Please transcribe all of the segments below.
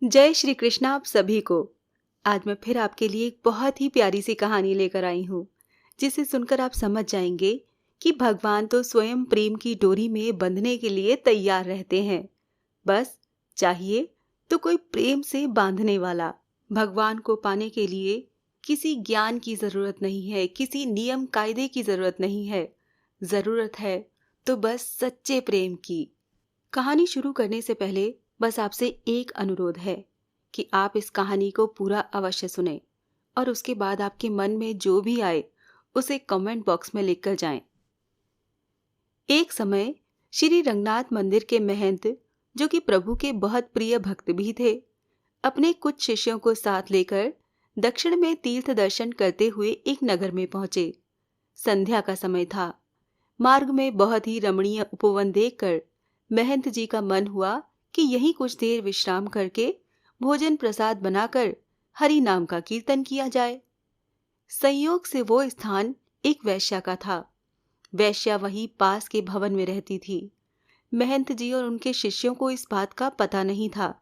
जय श्री कृष्ण आप सभी को। आज मैं फिर आपके लिए एक बहुत ही प्यारी सी कहानी लेकर आई हूँ, जिसे सुनकर आप समझ जाएंगे कि भगवान तो स्वयं प्रेम की डोरी में बंधने के लिए तैयार रहते हैं। बस चाहिए तो कोई प्रेम से बांधने वाला। भगवान को पाने के लिए किसी ज्ञान की जरूरत नहीं है, किसी नियम कायदे की जरूरत नहीं है। जरूरत है तो बस सच्चे प्रेम की। कहानी शुरू करने से पहले बस आपसे एक अनुरोध है कि आप इस कहानी को पूरा अवश्य सुनें और उसके बाद आपके मन में जो भी आए उसे कमेंट बॉक्स में लिखकर जाएं। एक समय श्री रंगनाथ मंदिर के महंत, जो कि प्रभु के बहुत प्रिय भक्त भी थे, अपने कुछ शिष्यों को साथ लेकर दक्षिण में तीर्थ दर्शन करते हुए एक नगर में पहुंचे। संध्या का समय था। मार्ग में बहुत ही रमणीय उपवन देखकर महंत जी का मन हुआ कि यहीं कुछ देर विश्राम करके भोजन प्रसाद बनाकर हरि नाम का कीर्तन किया जाए। संयोग से वो स्थान एक वैश्या का था। वैश्या वहीं पास के भवन में रहती थी। महंत जी और उनके शिष्यों को इस बात का पता नहीं था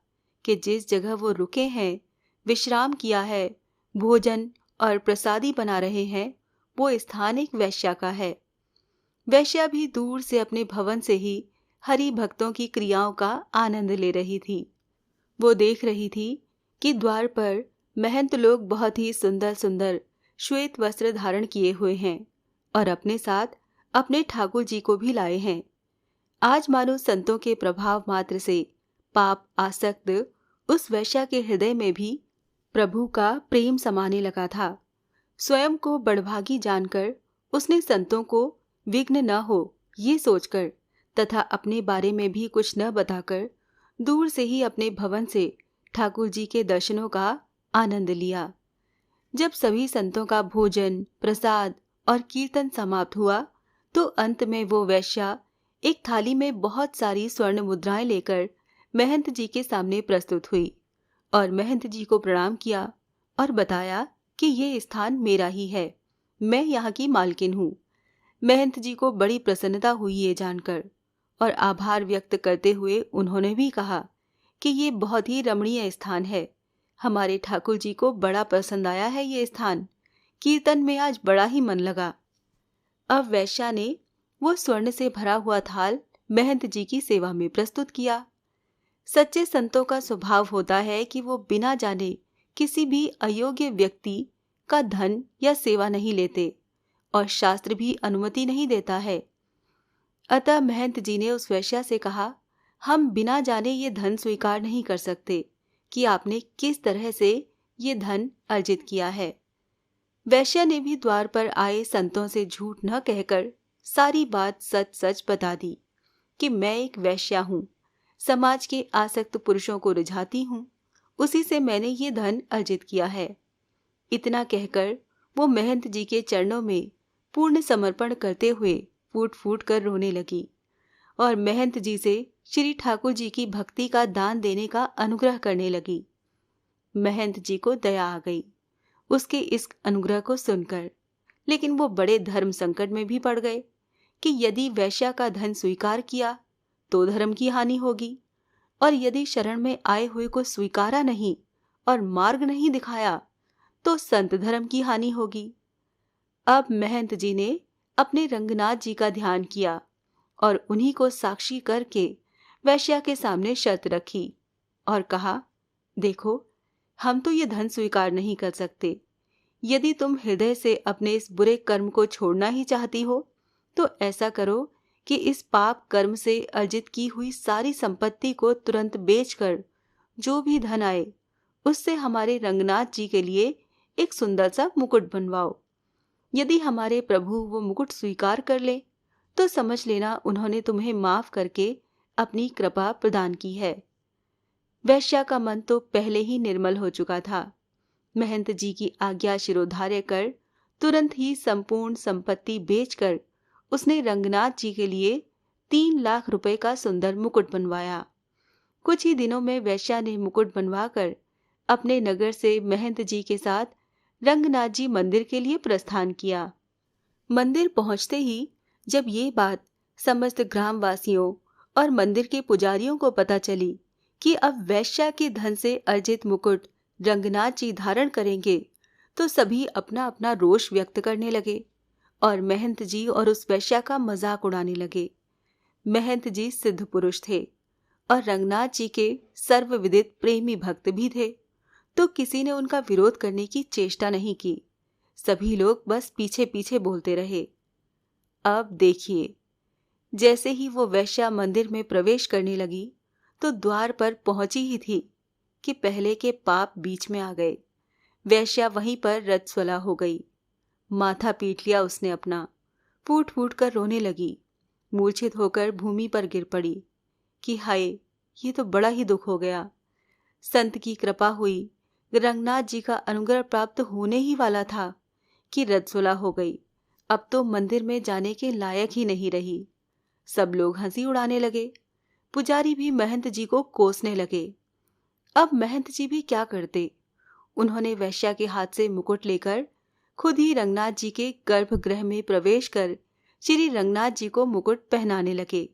कि जिस जगह वो रुके हैं, विश्राम किया है, भोजन और प्रसादी बना रहे हैं, वो स्थान एक वैश्या का है। वैश्या भी दूर से अपने भवन से ही हरि भक्तों की क्रियाओं का आनंद ले रही थी। वो देख रही थी कि द्वार पर महंत लोग बहुत ही सुंदर सुंदर श्वेत वस्त्र धारण किए हुए हैं और अपने साथ अपने ठाकुर जी को भी लाए हैं। आज मानो संतों के प्रभाव मात्र से पाप आसक्त उस वैश्या के हृदय में भी प्रभु का प्रेम समाने लगा था। स्वयं को बड़भागी जानकर उसने संतों को विघ्न न हो ये सोचकर तथा अपने बारे में भी कुछ न बताकर दूर से ही अपने भवन से ठाकुर जी के दर्शनों का आनंद लिया। जब सभी संतों का भोजन, प्रसाद और कीर्तन समाप्त हुआ तो अंत में वो वैश्या एक थाली में बहुत सारी स्वर्ण मुद्राएं लेकर महंत जी के सामने प्रस्तुत हुई और महंत जी को प्रणाम किया और बताया कि ये स्थान मेरा ही है, मैं यहाँ की मालकिन हूँ। महंत जी को बड़ी प्रसन्नता हुई ये जानकर और आभार व्यक्त करते हुए उन्होंने भी कहा कि ये बहुत ही रमणीय स्थान है, हमारे ठाकुर जी को बड़ा पसंद आया है ये स्थान, कीर्तन में आज बड़ा ही मन लगा। अब वैश्या ने वो स्वर्ण से भरा हुआ थाल महंत जी की सेवा में प्रस्तुत किया। सच्चे संतों का स्वभाव होता है कि वो बिना जाने किसी भी अयोग्य व्यक्ति का धन या सेवा नहीं लेते और शास्त्र भी अनुमति नहीं देता है। अतः महंत जी ने उस वैश्या से कहा, हम बिना जाने ये धन स्वीकार नहीं कर सकते कि आपने किस तरह से ये धन अर्जित किया है। वैश्या ने भी द्वार पर आए संतों से झूठ न कहकर सारी बात सच सच बता दी कि मैं एक वैश्या हूँ, समाज के आसक्त पुरुषों को रिझाती हूँ, उसी से मैंने ये धन अर्जित किया है। इतना कहकर वो महंत जी के चरणों में पूर्ण समर्पण करते हुए फूट फूट कर रोने लगी और महंत जी से श्री ठाकुर जी की भक्ति का दान देने का अनुग्रह करने लगी। महंत जी को दया आ गई उसके इस अनुग्रह को सुनकर, लेकिन वो बड़े धर्म संकट में भी पड़ गए कि यदि वैश्या का धन स्वीकार किया तो धर्म की हानि होगी और यदि शरण में आए हुए को स्वीकारा नहीं और मार्ग नहीं दिखाया तो संत धर्म की हानि होगी। अब महंत जी ने अपने रंगनाथ जी का ध्यान किया और उन्हीं को साक्षी करके वैश्या के सामने शर्त रखी और कहा, देखो, हम तो ये धन स्वीकार नहीं कर सकते। यदि तुम हृदय से अपने इस बुरे कर्म को छोड़ना ही चाहती हो तो ऐसा करो कि इस पाप कर्म से अर्जित की हुई सारी संपत्ति को तुरंत बेचकर जो भी धन आए उससे हमारे रंगनाथ जी के लिए एक सुंदर सा मुकुट बनवाओ। यदि हमारे प्रभु वो मुकुट स्वीकार कर ले तो समझ लेना उन्होंने तुम्हें माफ करके अपनी कृपा प्रदान की है। वैश्या का मन तो पहले ही निर्मल हो चुका था। महंत जी की आज्ञा शिरोधार्य कर तुरंत ही संपूर्ण संपत्ति बेचकर उसने रंगनाथ जी के लिए 3 लाख रुपए का सुंदर मुकुट बनवाया। कुछ ही दिनों में वैश्या ने मुकुट बनवाकर अपने नगर से महंत जी के साथ रंगनाथ जी मंदिर के लिए प्रस्थान किया। मंदिर पहुंचते ही जब ये बात समस्त ग्रामवासियों और मंदिर के पुजारियों को पता चली कि अब वैश्या के धन से अर्जित मुकुट रंगनाथ जी धारण करेंगे तो सभी अपना अपना रोष व्यक्त करने लगे और महंत जी और उस वैश्या का मजाक उड़ाने लगे। महंत जी सिद्ध पुरुष थे और रंगनाथ जी के सर्वविदित प्रेमी भक्त भी थे, तो किसी ने उनका विरोध करने की चेष्टा नहीं की। सभी लोग बस पीछे पीछे बोलते रहे। अब देखिए, जैसे ही वो वैश्या मंदिर में प्रवेश करने लगी तो द्वार पर पहुंची ही थी कि पहले के पाप बीच में आ गए। वैश्या वहीं पर रजस्वला हो गई। माथा पीट लिया उसने अपना, फूट फूट कर रोने लगी। मूर्छित होकर भूमि पर गिर पड़ी कि हाय, ये तो बड़ा ही दुख हो गया। संत की कृपा हुई, रंगनाथ जी का अनुग्रह प्राप्त होने ही वाला था कि रजस्वला हो गई। अब तो मंदिर में जाने के लायक ही नहीं रही। सब लोग हंसी उड़ाने लगे। पुजारी भी महंत जी को कोसने लगे। अब महंत जी भी क्या करते। उन्होंने वैश्या के हाथ से मुकुट लेकर खुद ही रंगनाथ जी के गर्भगृह में प्रवेश कर श्री रंगनाथ जी को मुकुट पहनाने लगे।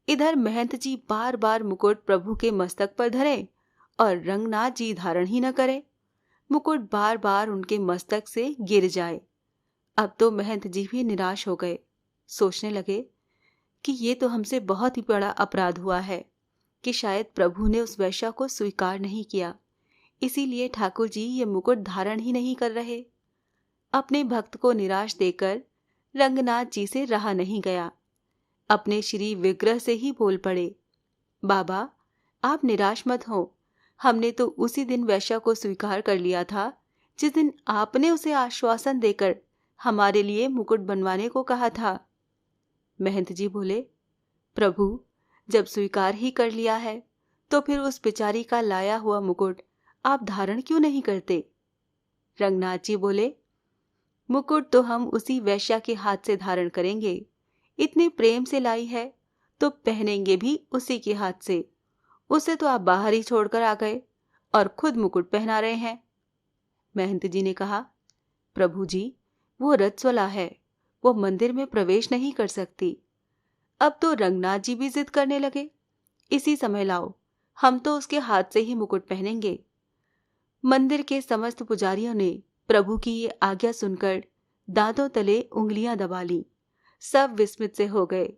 इधर महंत जी बार बार मुकुट प्रभु के मस्तक पर धरे और रंगनाथ जी धारण ही न करें। मुकुट बार बार उनके मस्तक से गिर जाए। अब तो महंत जी भी निराश हो गए। सोचने लगे कि ये तो हमसे बहुत ही बड़ा अपराध हुआ है कि शायद प्रभु ने उस वैश्या को स्वीकार नहीं किया, इसीलिए ठाकुर जी ये मुकुट धारण ही नहीं कर रहे। अपने भक्त को निराश देकर रंगनाथ जी से रहा नहीं गया। अपने श्री विग्रह से ही बोल पड़े, बाबा आप निराश मत हो, हमने तो उसी दिन वैश्या को स्वीकार कर लिया था जिस दिन आपने उसे आश्वासन देकर हमारे लिए मुकुट बनवाने को कहा था। महंत जी बोले, प्रभु जब स्वीकार ही कर लिया है तो फिर उस बेचारी का लाया हुआ मुकुट आप धारण क्यों नहीं करते। रंगनाथ जी बोले, मुकुट तो हम उसी वैश्या के हाथ से धारण करेंगे, इतने प्रेम से लाई है तो पहनेंगे भी उसी के हाथ से। उसे तो आप बाहर ही छोड़कर आ गए और खुद मुकुट पहना रहे हैं। महंत जी ने कहा, प्रभु जी वो रजस्वला है, वो मंदिर में प्रवेश नहीं कर सकती। अब तो रंगनाथ जी भी जिद करने लगे, इसी समय लाओ, हम तो उसके हाथ से ही मुकुट पहनेंगे। मंदिर के समस्त पुजारियों ने प्रभु की ये आज्ञा सुनकर दांतों तले उंगलियां दबा ली। सब विस्मित से हो गए।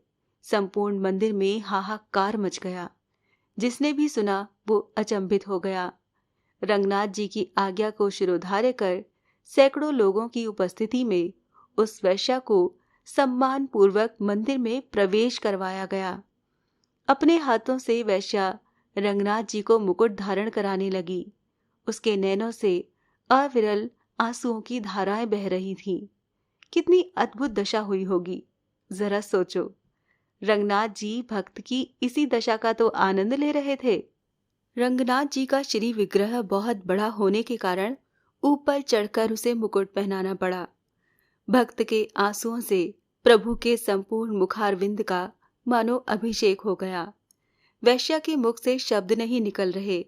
संपूर्ण मंदिर में हाहाकार मच गया। जिसने भी सुना वो अचंभित हो गया। रंगनाथ जी की आज्ञा को शिरोधार्य कर सैकड़ों लोगों की उपस्थिति में उस वैश्या को सम्मान पूर्वक मंदिर में प्रवेश करवाया गया। अपने हाथों से वैश्या रंगनाथ जी को मुकुट धारण कराने लगी। उसके नैनों से अविरल आंसुओं की धाराएं बह रही थीं। कितनी अद्भुत दशा हुई होगी, जरा सोचो। रंगनाथ जी भक्त की इसी दशा का तो आनंद ले रहे थे। रंगनाथ जी का श्री विग्रह बहुत बड़ा होने के कारण ऊपर चढ़कर उसे मुकुट पहनाना पड़ा। भक्त के आंसुओं से प्रभु के संपूर्ण मुखारविंद का मानो अभिषेक हो गया। वैश्या के मुख से शब्द नहीं निकल रहे,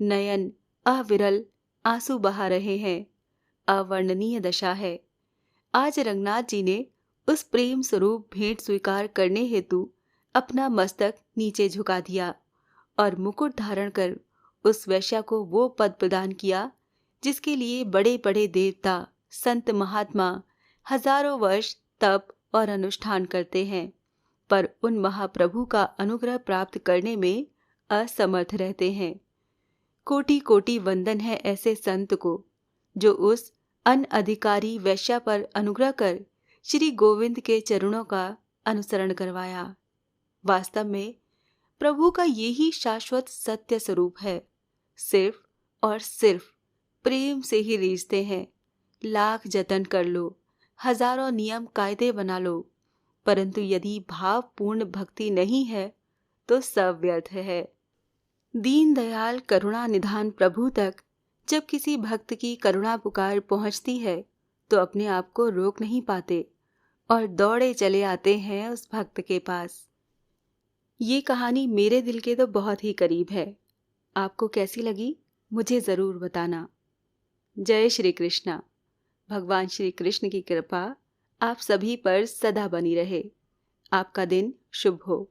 नयन अविरल आंसू बहा रहे हैं। अवर्णनीय दशा है। आज रंगनाथ जी ने उस प्रेम स्वरूप भेंट स्वीकार करने हेतु अपना मस्तक नीचे झुका दिया और मुकुट धारण कर उस वैश्या को वो पद प्रदान किया जिसके लिए बड़े बड़े देवता, संत, महात्मा हजारों वर्ष तप और अनुष्ठान करते हैं, पर उन महाप्रभु का अनुग्रह प्राप्त करने में असमर्थ रहते हैं। कोटि कोटि वंदन है ऐसे संत को जो उस अनअधिकारी वैश्या पर अनुग्रह कर श्री गोविंद के चरणों का अनुसरण करवाया। वास्तव में प्रभु का यही शाश्वत सत्य स्वरूप है। सिर्फ और सिर्फ प्रेम से ही रीझते हैं। लाख जतन कर लो, हजारों नियम कायदे बना लो, परंतु यदि भावपूर्ण भक्ति नहीं है तो सब व्यर्थ है। दीन दयाल करुणा निधान प्रभु तक जब किसी भक्त की करुणा पुकार पहुंचती है तो अपने आप को रोक नहीं पाते और दौड़े चले आते हैं उस भक्त के पास। ये कहानी मेरे दिल के तो बहुत ही करीब है। आपको कैसी लगी मुझे ज़रूर बताना। जय श्री कृष्णा। भगवान श्री कृष्ण की कृपा आप सभी पर सदा बनी रहे। आपका दिन शुभ हो।